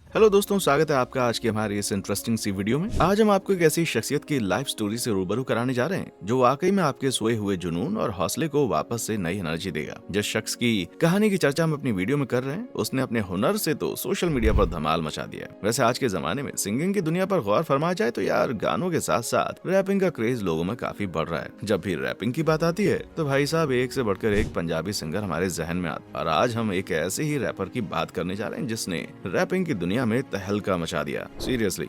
Hello दोस्तों, स्वागत है आपका आज की हमारी इस इंटरेस्टिंग सी वीडियो में। आज हम आपको एक ऐसी शख्सियत की लाइफ स्टोरी से रूबरू कराने जा रहे हैं जो वाकई में आपके सोए हुए जुनून और हौसले को वापस से नई एनर्जी देगा। जिस शख्स की कहानी की चर्चा हम अपनी वीडियो में कर रहे हैं, उसने अपने हुनर से तो सोशल मीडिया पर धमाल मचा दिया है। वैसे आज के जमाने में सिंगिंग की दुनिया पर गौर फरमाया जाए तो यार गानों के साथ साथ रैपिंग का क्रेज लोगों में काफी बढ़ रहा है। जब भी रैपिंग की बात आती है तो भाई साहब एक से बढ़कर एक पंजाबी सिंगर हमारे जहन में आता है। और आज हम एक ऐसे ही रैपर की बात करने जा रहे हैं जिसने रैपिंग की दुनिया में तहलका मचा दिया। सीरियसली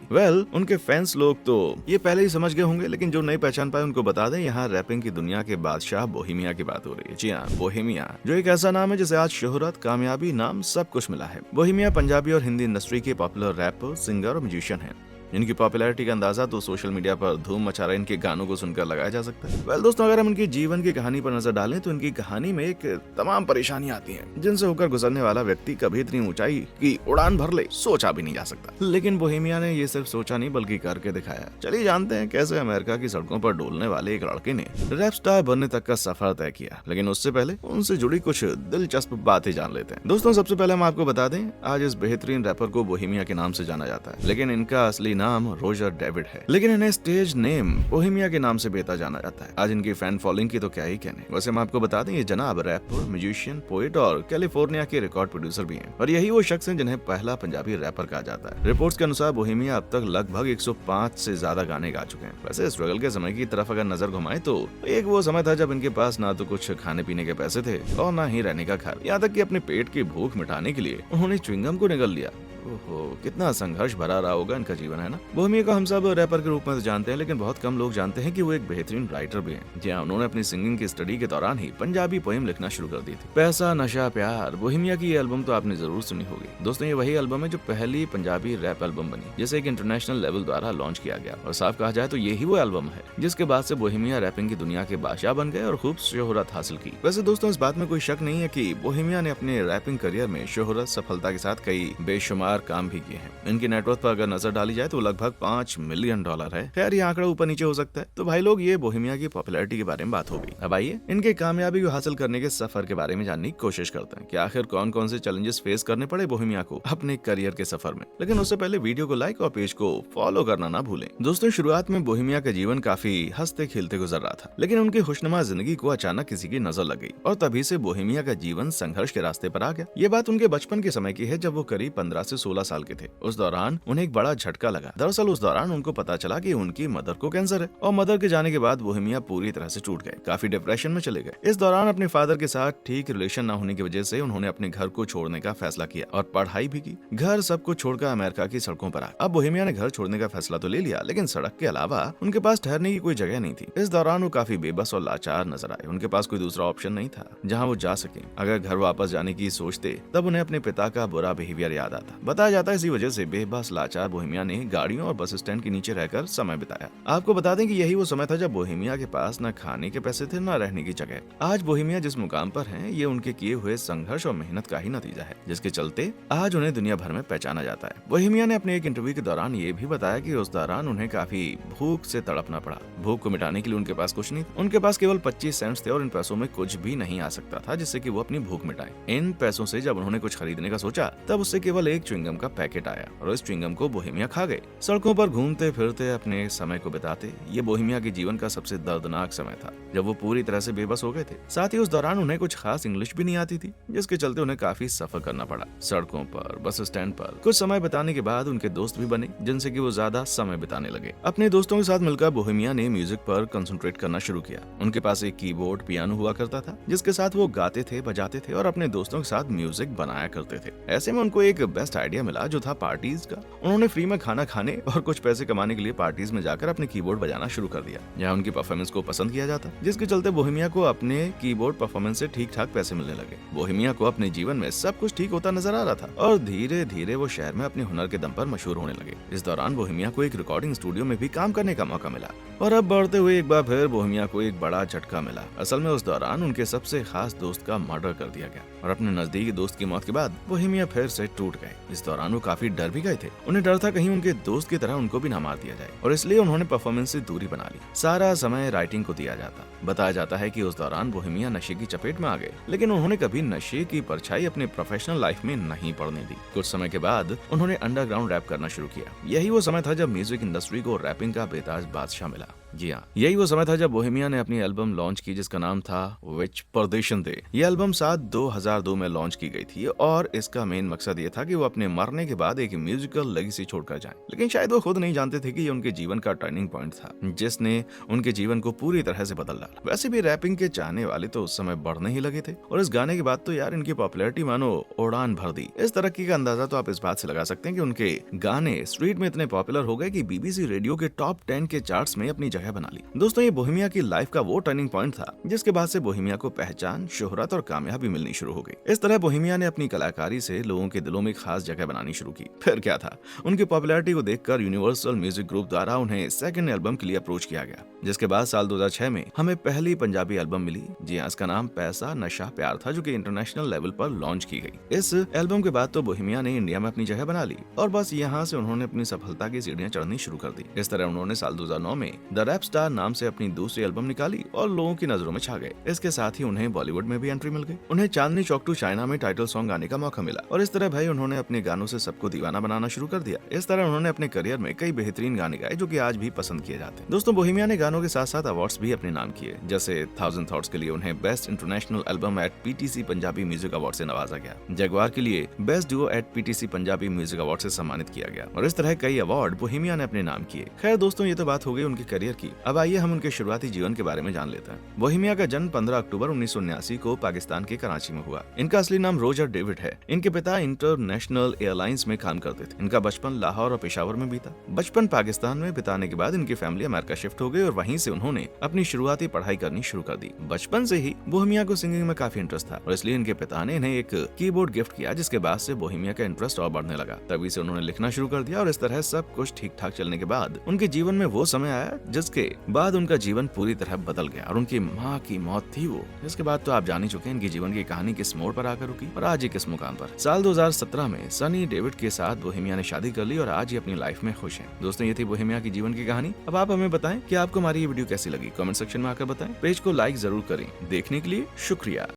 उनके फैंस लोग तो ये पहले ही समझ गए होंगे, लेकिन जो नहीं पहचान पाए उनको बता दें, यहाँ रैपिंग की दुनिया के बादशाह बोहेमिया की बात हो रही है। जी हाँ, बोहेमिया, जो एक ऐसा नाम है जिसे आज शोहरत, कामयाबी, नाम सब कुछ मिला है। बोहेमिया पंजाबी और हिंदी इंडस्ट्री के पॉपुलर रैपर, सिंगर और म्यूजिशियन है। इनकी पॉपुलैरिटी का अंदाजा तो सोशल मीडिया पर धूम मचा रहे इनके गानों को सुनकर लगाया जा सकता है। दोस्तों, अगर हम इनके जीवन की कहानी पर नजर डालें तो इनकी कहानी में एक तमाम परेशानियां आती हैं जिनसे होकर गुजरने वाला व्यक्ति कभी इतनी ऊंचाई की उड़ान भर ले सोचा भी नहीं जा सकता। लेकिन बोहेमिया ने ये सिर्फ सोचा नहीं बल्कि करके दिखाया। चलिए जानते हैं कैसे अमेरिका की सड़कों पर डोलने वाले एक लड़के ने रैप स्टार बनने तक का सफर तय किया। लेकिन उससे पहले उनसे जुड़ी कुछ दिलचस्प बातें जान लेते हैं। दोस्तों, सबसे पहले हम आपको बता दें, आज इस बेहतरीन रैपर को बोहेमिया के नाम से जाना जाता है, लेकिन इनका असली नाम रोजर डेविड है। लेकिन इन्हें स्टेज नेम बोहेमिया के नाम से बेहतर जाना जाता है। आज इनकी फैन फॉलोइंग की तो क्या ही कहने। वैसे हम आपको बता दें, ये जनाब रैपर, म्यूजिशियन, पोएट और कैलिफोर्निया के रिकॉर्ड प्रोड्यूसर भी हैं। और यही वो शख्स हैं जिन्हें पहला पंजाबी रैपर कहा जाता है। रिपोर्ट्स के अनुसार बोहेमिया अब तक लगभग 105 से ज्यादा गाने गा चुके हैं। वैसे स्ट्रगल के समय की तरफ अगर नजर घुमाए तो एक वो समय था जब इनके पास ना तो कुछ खाने पीने के पैसे थे और ना ही रहने का घर। यहाँ तक कि अपने पेट की भूख मिटाने के लिए उन्होंने च्युइंगम को निगल लिया। ओहो, कितना संघर्ष भरा रहा होगा इनका जीवन, है ना। बोहेमिया को हम सब रैपर के रूप में तो जानते हैं, लेकिन बहुत कम लोग जानते हैं कि वो एक बेहतरीन राइटर भी हैं। जी हाँ, उन्होंने अपनी सिंगिंग की स्टडी के दौरान ही पंजाबी पोएम लिखना शुरू कर दी थी। पैसा, नशा, प्यार, बोहेमिया की ये एल्बम तो आपने जरूर सुनी होगी। दोस्तों, ये वही एल्बम है जो पहली पंजाबी रैप एल्बम बनी, जिसे एक इंटरनेशनल लेवल द्वारा लॉन्च किया गया। और साफ कहा जाए तो यही वो एल्बम है जिसके बाद से बोहेमिया रैपिंग की दुनिया के बादशाह बन गए और खूब शोहरत हासिल की। वैसे दोस्तों, इस बात में कोई शक नहीं है कि बोहेमिया ने अपने रैपिंग करियर में शोहरत, सफलता के साथ कई बेशुमार काम भी किए हैं। इनकी नेटवर्थ पर अगर नजर डाली जाए तो लगभग $5 मिलियन है। खैर, ये आंकड़ा ऊपर नीचे हो सकता है। तो भाई लोग, ये बोहेमिया की पॉपुलैरिटी के बारे में बात हो गई। अब आइए इनके कामयाबी को हासिल करने के सफर के बारे में जानने की कोशिश करते हैं कि आखिर कौन कौन से चैलेंजेस फेस करने पड़े बोहेमिया को अपने करियर के सफर में। लेकिन उससे पहले वीडियो को लाइक और पेज को फॉलो करना ना भूलें। दोस्तों, शुरुआत में बोहेमिया का जीवन काफी हंसते खेलते गुजर रहा था, लेकिन उनकी खुशनुमा जिंदगी को अचानक किसी की नजर लग गई और तभी से बोहेमिया का जीवन संघर्ष के रास्ते पर आ गया। ये बात उनके बचपन के समय की है, जब वो करीब 15 से 16 साल के थे। उस दौरान उन्हें एक बड़ा झटका लगा। दरअसल उस दौरान उनको पता चला कि उनकी मदर को कैंसर है और मदर के जाने के बाद बोहेमिया पूरी तरह से टूट गए, काफी डिप्रेशन में चले गए। इस दौरान अपने फादर के साथ ठीक रिलेशन न होने की वजह से उन्होंने अपने घर को छोड़ने का फैसला किया और पढ़ाई भी की। घर सब कुछ छोड़कर अमेरिका की सड़कों पर आ। अब बोहेमिया ने घर छोड़ने का फैसला तो ले लिया, लेकिन सड़क के अलावा उनके पास ठहरने की कोई जगह नहीं थी। इस दौरान वो काफी बेबस और लाचार नजर आए। उनके पास कोई दूसरा ऑप्शन नहीं था जहाँ वो जा सके। अगर घर वापस जाने की सोचते तब उन्हें अपने पिता का बुरा बिहेवियर याद आता। बताया जाता है इसी वजह से बेबस लाचार बोहेमिया ने गाड़ियों और बस स्टैंड के नीचे रहकर समय बिताया। आपको बता दें कि यही वो समय था जब बोहेमिया के पास न खाने के पैसे थे, न रहने की जगह। आज बोहेमिया जिस मुकाम पर हैं, ये उनके किए हुए संघर्ष और मेहनत का ही नतीजा है, जिसके चलते आज उन्हें दुनिया भर में पहचाना जाता है। बोहेमिया ने अपने एक इंटरव्यू के दौरान ये भी बताया कि उस दौरान उन्हें काफी भूख से तड़पना पड़ा। भूख को मिटाने के लिए उनके पास कुछ नहीं था। उनके पास केवल 25 सेंट्स थे और इन पैसों में कुछ भी नहीं आ सकता था जिससे कि वो अपनी भूख मिटाए। इन पैसों से जब उन्होंने कुछ खरीदने का सोचा तब उससे केवल एक च्युइंगम का पैकेट आया और इस च्युइंगम को बोहेमिया खा गए। सड़कों पर घूमते फिरते अपने समय को बिताते ये बोहेमिया के जीवन का सबसे दर्दनाक समय था, जब वो पूरी तरह से बेबस हो गए थे। साथ ही उस दौरान उन्हें कुछ खास इंग्लिश भी नहीं आती थी, जिसके चलते उन्हें काफी सफर करना पड़ा। सड़कों पर, बस स्टैंड पर कुछ समय बिताने के बाद उनके दोस्त भी बने, जिनसे कि वो ज्यादा समय बिताने लगे। अपने दोस्तों के साथ मिलकर बोहेमिया ने म्यूजिक पर कंसंट्रेट करना शुरू किया। उनके पास एक कीबोर्ड, पियानो हुआ करता था, जिसके साथ वो गाते थे, बजाते थे और अपने दोस्तों के साथ म्यूजिक बनाया करते थे। ऐसे में उनको एक बेस्ट आइडिया मिला, जो था पार्टीज का। उन्होंने फ्री में खाना खाने और कुछ पैसे कमाने के लिए पार्टीज में जाकर अपने कीबोर्ड बजाना शुरू कर दिया, जहां उनकी परफॉर्मेंस को पसंद किया जाता, जिसके चलते बोहेमिया को अपने कीबोर्ड परफॉर्मेंस से ठीक ठाक पैसे मिलने लगे। बोहेमिया को अपने जीवन में सब कुछ ठीक होता नजर आ रहा था और धीरे धीरे वो शहर में अपने हुनर के दम पर मशहूर होने लगे। इस दौरान बोहेमिया को एक रिकॉर्डिंग स्टूडियो में भी काम करने का मौका मिला और अब बढ़ते हुए एक बार फिर बोहेमिया को एक बड़ा झटका मिला। असल में उस दौरान उनके सबसे खास दोस्त का मर्डर कर दिया गया। और अपने नजदीकी दोस्त की मौत के बाद बोहेमिया फिर से टूट गए। इस दौरान वो काफी डर भी गए थे। उन्हें डर था कहीं उनके दोस्त की तरह उनको भी ना मार दिया जाए, और इसलिए उन्होंने परफॉर्मेंस से दूरी बना ली। सारा समय राइटिंग को दिया जाता। बताया जाता है कि उस दौरान बोहेमिया नशे की चपेट में आ गए, लेकिन उन्होंने कभी नशे की परछाई अपने प्रोफेशनल लाइफ में नहीं पड़ने दी। कुछ समय के बाद उन्होंने अंडरग्राउंड रैप करना शुरू किया। यही वो समय था जब म्यूजिक इंडस्ट्री को रैपिंग का बेताज बादशाह मिला। जी हाँ, यही वो समय था जब बोहेमिया ने अपनी एल्बम लॉन्च की जिसका नाम था विच परदेशन दे। ये एल्बम 2002 में लॉन्च की गई थी और इसका मेन मकसद ये था कि वो अपने मरने के बाद एक म्यूजिकल लेगेसी छोड़कर जाएं। लेकिन शायद वो खुद नहीं जानते थे कि ये उनके जीवन का टर्निंग पॉइंट था, जिसने उनके जीवन को पूरी तरह से बदल डाला। वैसे भी रैपिंग के चाहने वाले तो उस समय बढ़ने ही लगे थे, और इस गाने के बाद तो यार इनकी पॉपुलैरिटी मानो उड़ान भर दी। इस तरक्की का अंदाजा तो आप इस बात से लगा सकते हैं कि उनके गाने स्ट्रीट में इतने पॉपुलर हो गए कि बीबीसी रेडियो के टॉप 10 के चार्ट्स में अपनी जगह बना ली। दोस्तों, ये बोहेमिया की लाइफ का वो टर्निंग पॉइंट था जिसके बाद से बोहेमिया को पहचान, शोहरत और कामयाबी मिलनी शुरू हो गई। इस तरह बोहेमिया ने अपनी कलाकारी से लोगों के दिलों में खास जगह बनानी शुरू की। फिर क्या था, उनकी पॉपुलैरिटी को देखकर यूनिवर्सल म्यूजिक ग्रुप द्वारा उन्हें सेकंड एल्बम के लिए अप्रोच किया गया, जिसके बाद साल 2006 में हमें पहली पंजाबी एल्बम मिली। जी हाँ, इसका नाम पैसा नशा प्यार था, जो कि इंटरनेशनल लेवल पर लॉन्च की गई। इस एल्बम के बाद तो बोहेमिया ने इंडिया में अपनी जगह बना ली, और बस यहाँ से उन्होंने अपनी सफलता की सीढ़ियां चढ़नी शुरू कर दी। इस तरह उन्होंने साल 2009 में द रैप स्टार नाम से अपनी दूसरी एल्बम निकाली और लोगों की नजरों में छा गए। इसके साथ ही उन्हें बॉलीवुड में भी एंट्री मिल गई। उन्हें चांदनी चौक टू चाइना में टाइटल सॉन्ग गाने का मौका मिला, और इस तरह भाई उन्होंने अपने गानों से सबको दीवाना बनाना शुरू कर दिया। इस तरह उन्होंने अपने करियर में कई बेहतरीन गाने गाए जो कि आज भी पसंद किए जाते हैं। दोस्तों, बोहेमिया ने गानों के साथ साथ अवार्ड्स भी अपने नाम किए। जैसे 1000 थॉट्स के लिए उन्हें best international album at PTC Punjabi music award से नवाजा गया। जगवार के लिए best duo at PTC Punjabi music award से सम्मानित किया गया, और इस तरह कई अवार्ड बोहेमिया ने अपने नाम किए। खैर दोस्तों, ये तो बात हो गई उनके करियर की। अब आइए हम उनके शुरुआती जीवन के बारे में जान लेते हैं। बोहेमिया का जन्म 15 अक्टूबर 1979 को पाकिस्तान के कराची में हुआ। इनका असली नाम रोजर डेविड है। इनके पिता इंटरनेशनल एयरलाइंस में काम करते थे। इनका बचपन लाहौर और पेशावर में बीता। बचपन पाकिस्तान में बिताने के बाद इनकी फैमिली अमेरिका शिफ्ट हो गई, और वहीं से उन्होंने अपनी शुरुआती पढ़ाई करनी शुरू कर दी। बचपन से ही बोहेमिया को सिंगिंग में काफी इंटरेस्ट था, और इसलिए इनके पिता ने इन्हें एक कीबोर्ड गिफ्ट किया, जिसके बाद से बोहेमिया का इंटरेस्ट और बढ़ने लगा। तभी से उन्होंने लिखना शुरू कर दिया, और इस तरह सब कुछ ठीक ठाक चलने के बाद उनके जीवन में वो समय आया जिसके बाद उनका जीवन पूरी तरह बदल गया, और उनकी माँ की मौत थी वो। इसके बाद तो आप जान ही चुके हैं इनके जीवन की कहानी किस मोड़ पर आकर रुकी, और आज ये किस मुकाम पर। साल 2017 में सनी डेविड के साथ बोहेमिया ने शादी कर ली, और आज ये अपनी लाइफ में खुश हैं। दोस्तों, ये थी बोहेमिया की जीवन की कहानी। अब आप हमें बताएं कि आपको हमारी ये वीडियो कैसी लगी। कमेंट सेक्शन में आकर बताएं। पेज को लाइक जरूर करें। देखने के लिए शुक्रिया।